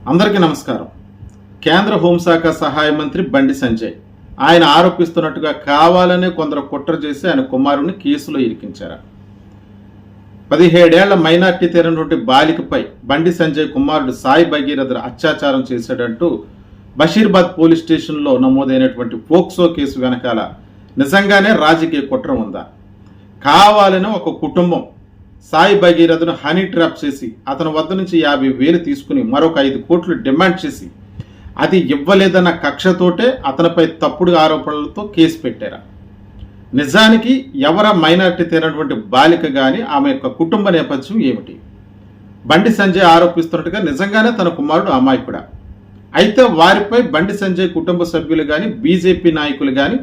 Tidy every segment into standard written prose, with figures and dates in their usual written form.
అందరికీ నమస్కారం. కేంద్ర హోంశాఖ సహాయ మంత్రి బండి సంజయ్ ఆయన ఆరోపిస్తున్నట్టుగా కావాలనే కొందరు కుట్ర చేసి ఆయన కుమారుడిని కేసులో ఇరికించారు. 17 ఏళ్ల మైనార్టీ తీరనటువంటి బాలికపై బండి సంజయ్ కుమారుడు సాయి భగీరథ అత్యాచారం చేశాడంటూ బషీర్బాద్ పోలీస్ స్టేషన్లో నమోదైనటువంటి పోక్సో కేసు వెనకాల నిజంగానే రాజకీయ కుట్ర ఉందా? కావాలని ఒక కుటుంబం సాయి భగీరథను హనీ ట్రాప్ చేసి అతని వద్ద నుంచి 50,000 తీసుకుని మరొక 5 కోట్లు డిమాండ్ చేసి అది ఇవ్వలేదన్న కక్షతోటే అతనిపై తప్పుడు ఆరోపణలతో కేసు పెట్టారు. నిజానికి ఎవర మైనార్టీ తీరనటువంటి బాలిక కానీ ఆమె యొక్క కుటుంబ నేపథ్యం ఏమిటి? బండి సంజయ్ ఆరోపిస్తున్నట్టుగా నిజంగానే తన కుమారుడు అమాయకుడా? అయితే వారిపై బండి సంజయ్ కుటుంబ సభ్యులు కానీ బీజేపీ నాయకులు కానీ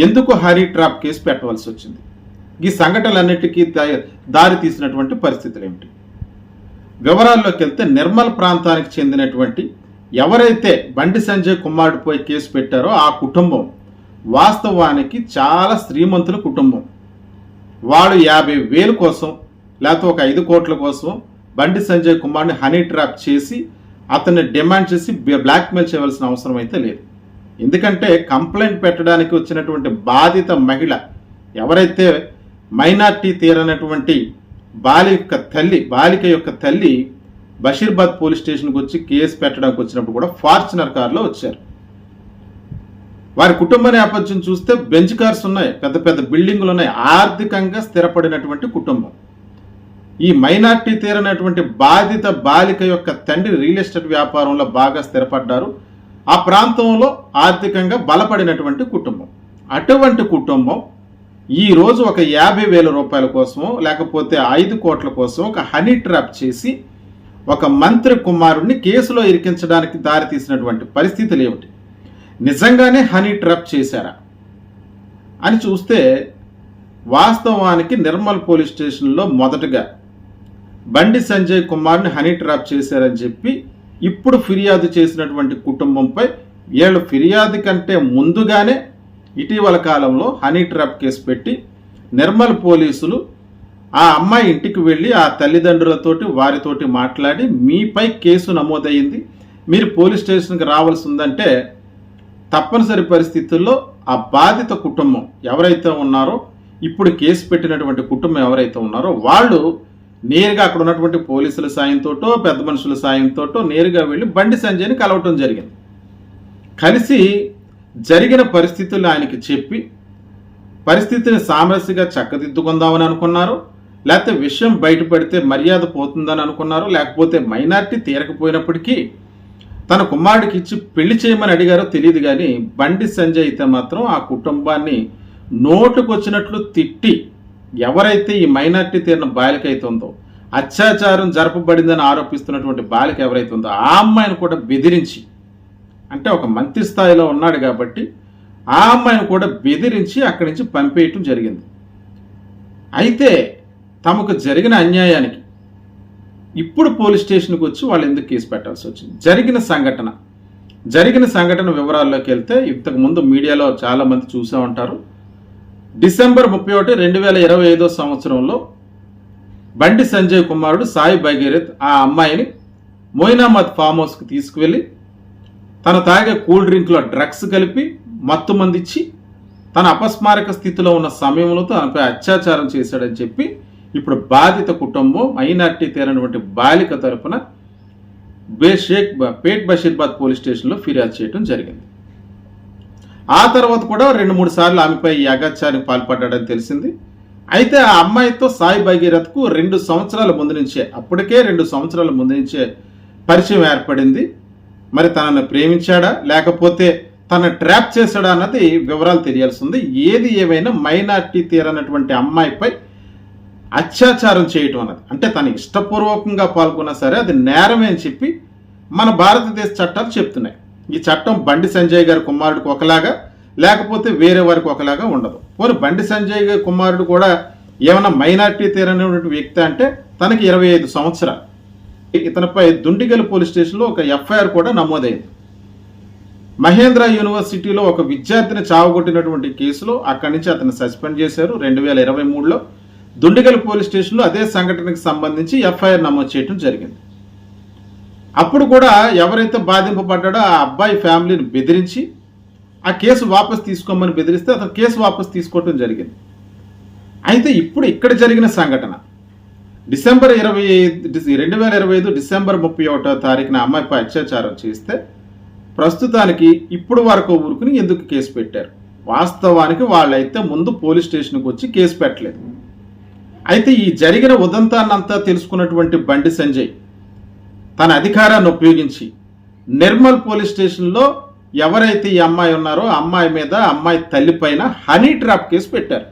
ఎందుకు హనీ ట్రాప్ కేసు పెట్టవలసి వచ్చింది? ఈ సంఘటనలన్నిటికీ దారి తీసినటువంటి పరిస్థితులు ఏమిటి? వివరాల్లోకి వెళ్తే నిర్మల్ ప్రాంతానికి చెందినటువంటి ఎవరైతే బండి సంజయ్ కుమారుడిపై కేసు పెట్టారో ఆ కుటుంబం వాస్తవానికి చాలా శ్రీమంతుల కుటుంబం. వాళ్ళు 50,000 కోసం లేకపోతే ఒక 5 కోట్ల కోసం బండి సంజయ్ కుమార్ని హనీ ట్రాప్ చేసి అతన్ని డిమాండ్ చేసి బ్లాక్మెయిల్ చేయవలసిన అవసరం అయితే లేదు. ఎందుకంటే కంప్లైంట్ పెట్టడానికి వచ్చినటువంటి బాధిత మహిళ ఎవరైతే మైనార్టీ తీరనటువంటి బాలిక యొక్క తల్లి బషీర్బాద్ పోలీస్ స్టేషన్కి వచ్చి కేసు పెట్టడానికి వచ్చినప్పుడు కూడా ఫార్చునర్ కార్లో వచ్చారు. వారి కుటుంబ నేపథ్యం చూస్తే బెంచ్ కార్స్ ఉన్నాయి, పెద్ద పెద్ద బిల్డింగులు ఉన్నాయి, ఆర్థికంగా స్థిరపడినటువంటి కుటుంబం. ఈ మైనార్టీ తీరనటువంటి బాధిత బాలిక యొక్క తండ్రి రియల్ ఎస్టేట్ వ్యాపారంలో బాగా స్థిరపడ్డారు. ఆ ప్రాంతంలో ఆర్థికంగా బలపడినటువంటి కుటుంబం. అటువంటి కుటుంబం ఈరోజు ఒక 50,000 రూపాయల కోసమో లేకపోతే 5 కోట్ల కోసం ఒక హనీ ట్రాప్ చేసి ఒక మంత్రి కుమారుడిని కేసులో ఇరికించడానికి దారి తీసినటువంటి పరిస్థితులు ఏమిటి? నిజంగానే హనీ ట్రాప్ చేశారా అని చూస్తే వాస్తవానికి నిర్మల్ పోలీస్ స్టేషన్లో మొదటగా బండి సంజయ్ కుమార్ని హనీ ట్రాప్ చేశారని చెప్పి ఇప్పుడు ఫిర్యాదు చేసినటువంటి కుటుంబంపై వీళ్ళు ఫిర్యాదు కంటే ముందుగానే ఇటీవల కాలంలో హనీ ట్రాప్ కేసు పెట్టి నిర్మల్ పోలీసులు ఆ అమ్మాయి ఇంటికి వెళ్ళి ఆ తల్లిదండ్రులతోటి వారితోటి మాట్లాడి మీపై కేసు నమోదయ్యింది, మీరు పోలీస్ స్టేషన్కి రావాల్సి ఉందంటే తప్పనిసరి పరిస్థితుల్లో ఆ బాధిత కుటుంబం ఎవరైతే ఉన్నారో ఇప్పుడు కేసు పెట్టినటువంటి కుటుంబం ఎవరైతే ఉన్నారో వాళ్ళు నేరుగా అక్కడ ఉన్నటువంటి పోలీసుల సాయంతోటో పెద్ద మనుషుల సాయంతోటో నేరుగా వెళ్ళి బండి సంజయ్ని కలవటం జరిగింది. కలిసి జరిగిన పరిస్థితులు ఆయనకి చెప్పి పరిస్థితిని సామరస్యంగా చక్కదిద్దుకుందామని అనుకున్నారు, లేకపోతే విషయం బయటపడితే మర్యాద పోతుందని అనుకున్నారు, లేకపోతే మైనార్టీ తీరకపోయినప్పటికీ తన కుమారుడికి ఇచ్చి పెళ్లి చేయమని అడిగారో తెలియదు. కానీ బండి సంజయ్ అయితే మాత్రం ఆ కుటుంబాన్ని నోటుకొచ్చినట్లు తిట్టి ఎవరైతే ఈ మైనార్టీ తీరిన బాలిక అయితే ఉందో అత్యాచారం జరపబడిందని ఆరోపిస్తున్నటువంటి బాలిక ఎవరైతే ఉందో ఆ అమ్మాయిని కూడా బెదిరించి, అంటే ఒక మంత్రి స్థాయిలో ఉన్నాడు కాబట్టి ఆ అమ్మాయిని కూడా బెదిరించి అక్కడి నుంచి పంపేయటం జరిగింది. అయితే తమకు జరిగిన అన్యాయానికి ఇప్పుడు పోలీస్ స్టేషన్కి వచ్చి వాళ్ళు ఎందుకు కేసు పెట్టాల్సి వచ్చింది? జరిగిన సంఘటన వివరాల్లోకి వెళ్తే ఇంతకుముందు మీడియాలో చాలామంది చూసే ఉంటారు. డిసెంబర్ 31, 2025 సంవత్సరంలో బండి సంజయ్ కుమారుడు సాయి భగీరథ్ ఆ అమ్మాయిని మోయినాబాద్ ఫామ్ హౌస్కి తీసుకువెళ్ళి తను తాగే కూల్ డ్రింక్లో డ్రగ్స్ కలిపి మత్తు మందిచ్చి తన అపస్మారక స్థితిలో ఉన్న సమయంలో తనపై అత్యాచారం చేశాడని చెప్పి ఇప్పుడు బాధిత కుటుంబం మైనార్టీ తీరనటువంటి బాలిక తరఫున పేట్ బషీర్బాద్ పోలీస్ స్టేషన్లో ఫిర్యాదు చేయడం జరిగింది. ఆ తర్వాత కూడా 2-3 సార్లు ఆమెపై ఈ అగాత్యానికి పాల్పడ్డాడని తెలిసింది. అయితే ఆ అమ్మాయితో సాయి భగీరథ్కు 2 సంవత్సరాల ముందు నుంచే అప్పటికే 2 సంవత్సరాల ముందు నుంచే పరిచయం ఏర్పడింది. మరి తనను ప్రేమించాడా లేకపోతే తన ట్రాప్ చేశాడా అన్నది వివరాలు తెలియాల్సి ఉంది. ఏది ఏమైనా మైనార్టీ తీరనటువంటి అమ్మాయిపై అత్యాచారం చేయటం అన్నది అంటే తను ఇష్టపూర్వకంగా పాల్గొన్నా సరే అది నేరమే అని చెప్పి మన భారతదేశ చట్టాలు చెప్తున్నాయి. ఈ చట్టం బండి సంజయ్ గారి కుమారుడికి ఒకలాగా లేకపోతే వేరే వారికి ఒకలాగా ఉండదు. పోనీ బండి సంజయ్ గారి కుమారుడు కూడా ఏమైనా మైనార్టీ తీరనటువంటి వ్యక్తి అంటే తనకి 25 సంవత్సరాలు. ఇతనిపై దుండిగల్ పోలీస్ స్టేషన్లో ఒక ఎఫ్ఐఆర్ కూడా నమోదైంది. మహేంద్ర యూనివర్సిటీలో ఒక విద్యార్థిని చావగొట్టినటువంటి కేసులో అక్కడి నుంచి అతన్ని సస్పెండ్ చేశారు. 2023లో దుండిగల్ పోలీస్ స్టేషన్లో అదే సంఘటనకు సంబంధించి ఎఫ్ఐఆర్ నమోదు చేయడం జరిగింది. అప్పుడు కూడా ఎవరైతే బాధింపబడ్డాడో ఆ అబ్బాయి ఫ్యామిలీని బెదిరించి ఆ కేసు వాపసు తీసుకోమని బెదిరిస్తే అతను కేసు వాపసు తీసుకోవటం జరిగింది. అయితే ఇప్పుడు ఇక్కడ జరిగిన సంఘటన డిసెంబర్ 2025 డిసెంబర్ 31వ తారీఖున అమ్మాయిపై అత్యాచారం చేస్తే ప్రస్తుతానికి ఇప్పుడు వరకు ఊరుకుని ఎందుకు కేసు పెట్టారు? వాస్తవానికి వాళ్ళైతే ముందు పోలీస్ స్టేషన్కి వచ్చి కేసు పెట్టలేదు. అయితే ఈ జరిగిన ఉదంతాన్నంతా తెలుసుకున్నటువంటి బండి సంజయ్ తన అధికారాన్ని ఉపయోగించి నిర్మల్ పోలీస్ స్టేషన్లో ఎవరైతే ఈ అమ్మాయి ఉన్నారో అమ్మాయి మీద అమ్మాయి తల్లి పైన హనీ ట్రాప్ కేసు పెట్టారు.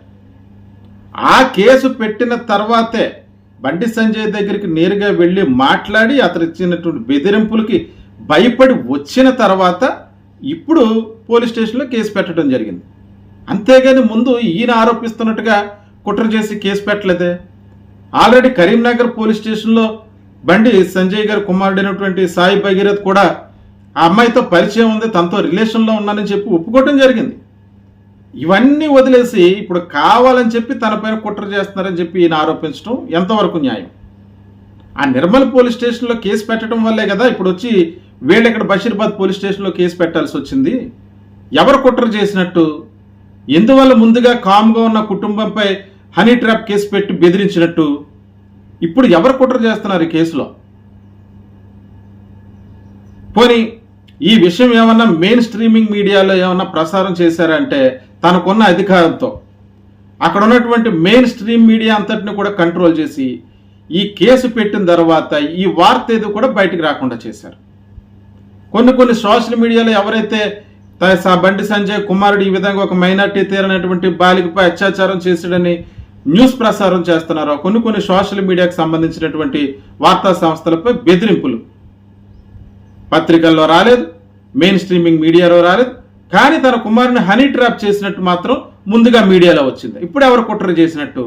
ఆ కేసు పెట్టిన తర్వాతే బండి సంజయ్ దగ్గరికి నేరుగా వెళ్ళి మాట్లాడి అతను ఇచ్చినటువంటి బెదిరింపులకి భయపడి వచ్చిన తర్వాత ఇప్పుడు పోలీస్ స్టేషన్లో కేసు పెట్టడం జరిగింది. అంతేగాని ముందు ఈయన ఆరోపిస్తున్నట్టుగా కుట్ర చేసి కేసు పెట్టలేదే. ఆల్రెడీ కరీంనగర్ పోలీస్ స్టేషన్లో బండి సంజయ్ గారి కుమారుడైనటువంటి సాయి భగీరథ్ కూడా ఆ అమ్మాయితో పరిచయం ఉంది, తనతో రిలేషన్లో ఉన్నానని చెప్పి ఒప్పుకోవడం జరిగింది. ఇవన్నీ వదిలేసి ఇప్పుడు కావాలని చెప్పి తన పైన కుట్ర చేస్తున్నారని చెప్పి ఈయన ఆరోపించడం ఎంతవరకు న్యాయం? ఆ నిర్మల్ పోలీస్ స్టేషన్లో కేసు పెట్టడం వల్లే కదా ఇప్పుడు వచ్చి వీళ్ళు ఇక్కడ బషీర్బాద్ పోలీస్ స్టేషన్లో కేసు పెట్టాల్సి వచ్చింది. ఎవరు కుట్ర చేసినట్టు? ఎందువల్ల ముందుగా కామ్గా ఉన్న కుటుంబంపై హనీ ట్రాప్ కేసు పెట్టి బెదిరించినట్టు? ఇప్పుడు ఎవరు కుట్ర చేస్తున్నారు ఈ కేసులో? పోనీ ఈ విషయం ఏమన్నా మెయిన్ స్ట్రీమింగ్ మీడియాలో ఏమన్నా ప్రసారం చేశారంటే తనకున్న అధికారంతో అక్కడ ఉన్నటువంటి మెయిన్ స్ట్రీమ్ మీడియా అంతటిని కూడా కంట్రోల్ చేసి ఈ కేసు పెట్టిన తర్వాత ఈ వార్త ఏది కూడా బయటికి రాకుండా చేశారు. కొన్ని సోషల్ మీడియాలో ఎవరైతే బండి సంజయ్ కుమారుడు ఈ విధంగా ఒక మైనార్టీ తీరనటువంటి బాలికపై అత్యాచారం చేశాడని న్యూస్ ప్రసారం చేస్తున్నారో కొన్ని సోషల్ మీడియాకు సంబంధించినటువంటి వార్తా సంస్థలపై బెదిరింపులు పత్రికల్లో రాలేదు, మెయిన్ స్ట్రీమింగ్ మీడియాలో రాలేదు. కానీ తన కుమారుని హనీ ట్రాప్ చేసినట్టు మాత్రం ముందుగా మీడియాలో వచ్చింది. ఇప్పుడు ఎవరు కుట్ర చేసినట్టు?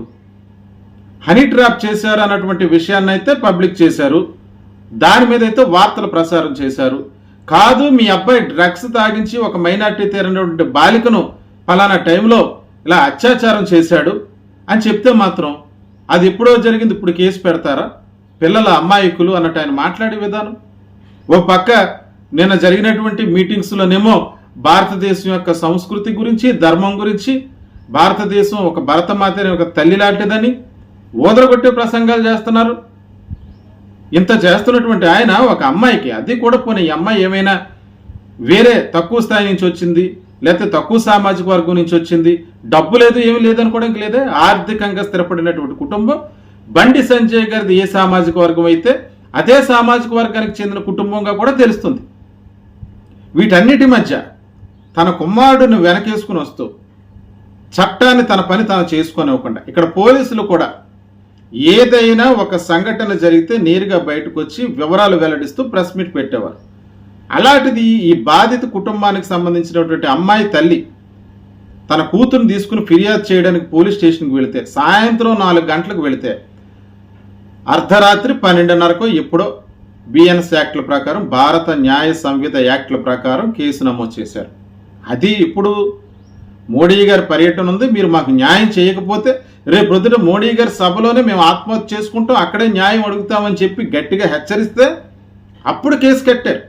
హనీ ట్రాప్ చేశారు అన్నటువంటి విషయాన్ని అయితే పబ్లిక్ చేశారు, దాని మీద అయితే వార్తలు ప్రసారం చేశారు. కాదు మీ అబ్బాయి డ్రగ్స్ తాగించి ఒక మైనార్టీ తీరినటువంటి బాలికను ఫలానా టైంలో ఇలా అత్యాచారం చేశాడు అని చెప్తే మాత్రం అది ఎప్పుడో జరిగింది ఇప్పుడు కేసు పెడతారా? పిల్లల అమ్మాయికులు అన్నట్టు ఆయన మాట్లాడే విధానం. ఓ పక్క నిన్న జరిగినటువంటి మీటింగ్స్లోనేమో భారతదేశం యొక్క సంస్కృతి గురించి, ధర్మం గురించి, భారతదేశం ఒక భరతమాత ఒక తల్లి లాంటిదని ఓదరగొట్టే ప్రసంగాలు చేస్తున్నారు. ఇంత చేస్తున్నటువంటి ఆయన ఒక అమ్మాయికి, అది కూడా పోనీ ఈ అమ్మాయి ఏమైనా వేరే తక్కువ స్థాయి నుంచి వచ్చింది, లేకపోతే తక్కువ సామాజిక వర్గం నుంచి వచ్చింది, డబ్బు లేదు ఏమీ లేదనుకోవడానికి లేదే. ఆర్థికంగా స్థిరపడినటువంటి కుటుంబం బండి సంజయ్ గారిది ఏ సామాజిక వర్గం అయితే అదే సామాజిక వర్గానికి చెందిన కుటుంబంగా కూడా తెలుస్తుంది. వీటన్నిటి మధ్య తన కుమారుడిని వెనకేసుకుని వస్తూ చట్టాన్ని తన పని తాను చేసుకొనివ్వకుండా ఇక్కడ పోలీసులు కూడా ఏదైనా ఒక సంఘటన జరిగితే నేరుగా బయటకు వచ్చి వివరాలు వెల్లడిస్తూ ప్రెస్ మీట్ పెట్టేవారు. అలాంటిది ఈ బాధిత కుటుంబానికి సంబంధించినటువంటి అమ్మాయి తల్లి తన కూతురుని తీసుకుని ఫిర్యాదు చేయడానికి పోలీస్ స్టేషన్కి వెళితే సాయంత్రం 4 గంటలకు వెళితే అర్ధరాత్రి 12:30కో ఎప్పుడో బిఎన్ఎస్ యాక్ట్ల ప్రకారం, భారత న్యాయ సంహిత యాక్ట్ల ప్రకారం కేసు నమోదు చేశారు. అది ఇప్పుడు మోడీ గారి పర్యటన ఉంది, మీరు మాకు న్యాయం చేయకపోతే రేపు ప్రొద్దున మోడీ గారి సభలోనే మేము ఆత్మహత్య చేసుకుంటాం, అక్కడే న్యాయం అడుగుతామని చెప్పి గట్టిగా హెచ్చరిస్తే అప్పుడు కేసు కట్టారు.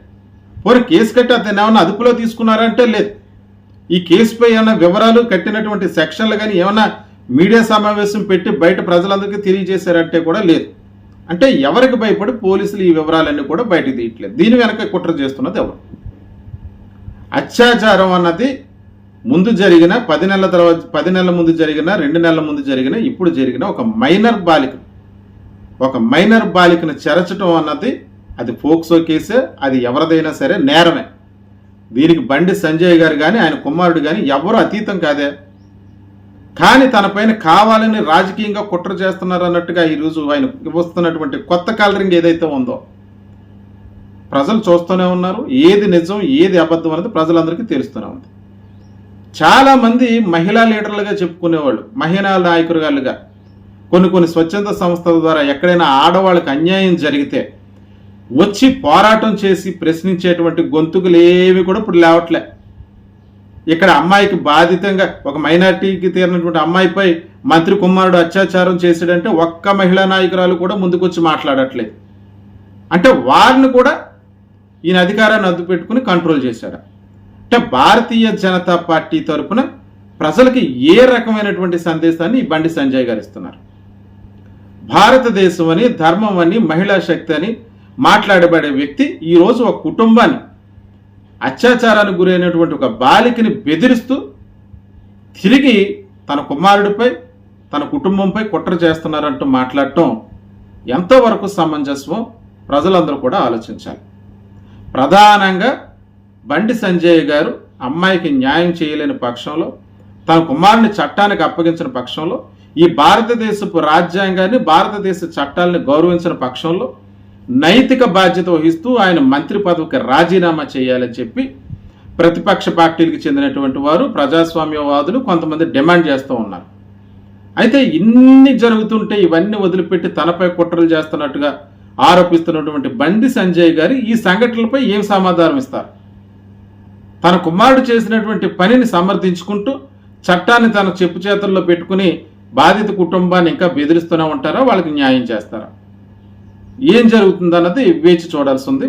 పోనీ కేసు కట్టి అతను ఏమన్నా అదుపులో తీసుకున్నారంటే లేదు. ఈ కేసుపై ఏమన్నా వివరాలు, కట్టినటువంటి సెక్షన్లు కానీ ఏమన్నా మీడియా సమావేశం పెట్టి బయట ప్రజలందరికీ తెలియజేశారంటే కూడా లేదు. అంటే ఎవరికి భయపడి పోలీసులు ఈ వివరాలన్నీ కూడా బయటకు తీయట్లేదు. దీని వెనక కుట్ర చేస్తున్నది ఎవరు? అత్యాచారం అన్నది ముందు జరిగిన 10 నెలల తర్వాత, 10 నెలల ముందు జరిగిన, 2 నెలల ముందు జరిగిన, ఇప్పుడు జరిగిన ఒక మైనర్ బాలికను చెరచడం అన్నది అది ఫోక్సో కేసే, అది ఎవరిదైనా సరే నేరమే. దీనికి బండి సంజయ్ గారు కానీ ఆయన కుమారుడు కానీ ఎవరు అతీతం కాదే. కానీ తన పైన కావాలని రాజకీయంగా కుట్ర చేస్తున్నారు అన్నట్టుగా ఈరోజు ఆయన వస్తున్నటువంటి కొత్త కలరింగ్ ఏదైతే ఉందో ప్రజలు చూస్తూనే ఉన్నారు. ఏది నిజం ఏది అబద్ధం అనేది ప్రజలందరికీ తెలుస్తూనే ఉంది. చాలామంది మహిళా లీడర్లుగా చెప్పుకునేవాళ్ళు, మహిళా నాయకురాలుగా కొన్ని స్వచ్ఛంద సంస్థల ద్వారా ఎక్కడైనా ఆడవాళ్ళకి అన్యాయం జరిగితే వచ్చి పోరాటం చేసి ప్రశ్నించేటువంటి గొంతుకులు ఏవి కూడా ఇప్పుడు లేవట్లే. ఇక్కడ అమ్మాయికి బాధితంగా ఒక మైనార్టీకి తీరినటువంటి అమ్మాయిపై మంత్రి కుమారుడు అత్యాచారం చేశాడంటే ఒక్క మహిళా నాయకురాలు కూడా ముందుకొచ్చి మాట్లాడట్లేదు. అంటే వారిని కూడా ఈయన అధికారాన్ని అడ్డు పెట్టుకుని కంట్రోల్ చేశాడా? అంటే భారతీయ జనతా పార్టీ తరపున ప్రజలకి ఏ రకమైనటువంటి సందేశాన్ని ఈ బండి సంజయ్ గారు ఇస్తున్నారు? భారతదేశం అని, ధర్మం అని, మహిళా శక్తి అని మాట్లాడబడే వ్యక్తి ఈరోజు ఒక కుటుంబాన్ని, అత్యాచారానికి గురైనటువంటి ఒక బాలికని బెదిరిస్తూ తిరిగి తన కుమారుడిపై, తన కుటుంబంపై కుట్ర చేస్తున్నారంటూ మాట్లాడటం ఎంతవరకు సమంజసమో ప్రజలందరూ కూడా ఆలోచించాలి. ప్రధానంగా బండి సంజయ్ గారు అమ్మాయికి న్యాయం చేయలేని పక్షంలో, తన కుమారుని చట్టానికి అప్పగించిన పక్షంలో, ఈ భారతదేశపు రాజ్యాంగాన్ని, భారతదేశ చట్టాలను గౌరవించిన పక్షంలో నైతిక బాధ్యత వహిస్తూ ఆయన మంత్రి పదవికి రాజీనామా చేయాలని చెప్పి ప్రతిపక్ష పార్టీలకు చెందినటువంటి వారు, ప్రజాస్వామ్యవాదులు కొంతమంది డిమాండ్ చేస్తూ ఉన్నారు. అయితే ఇన్ని జరుగుతుంటే ఇవన్నీ వదిలిపెట్టి తనపై కుట్రలు చేస్తున్నట్టుగా ఆరోపిస్తున్నటువంటి బండి సంజయ్ గారు ఈ సంఘటనలపై ఏం సమాధానం ఇస్తారు? తన కుమారుడు చేసినటువంటి పనిని సమర్థించుకుంటూ చట్టాన్ని తన చెప్పు చేతుల్లో పెట్టుకుని బాధిత కుటుంబాన్ని ఇంకా బెదిరిస్తూనే ఉంటారా? వాళ్ళకి న్యాయం చేస్తారా? ఏం జరుగుతుందన్నది వేచి చూడాల్సి ఉంది.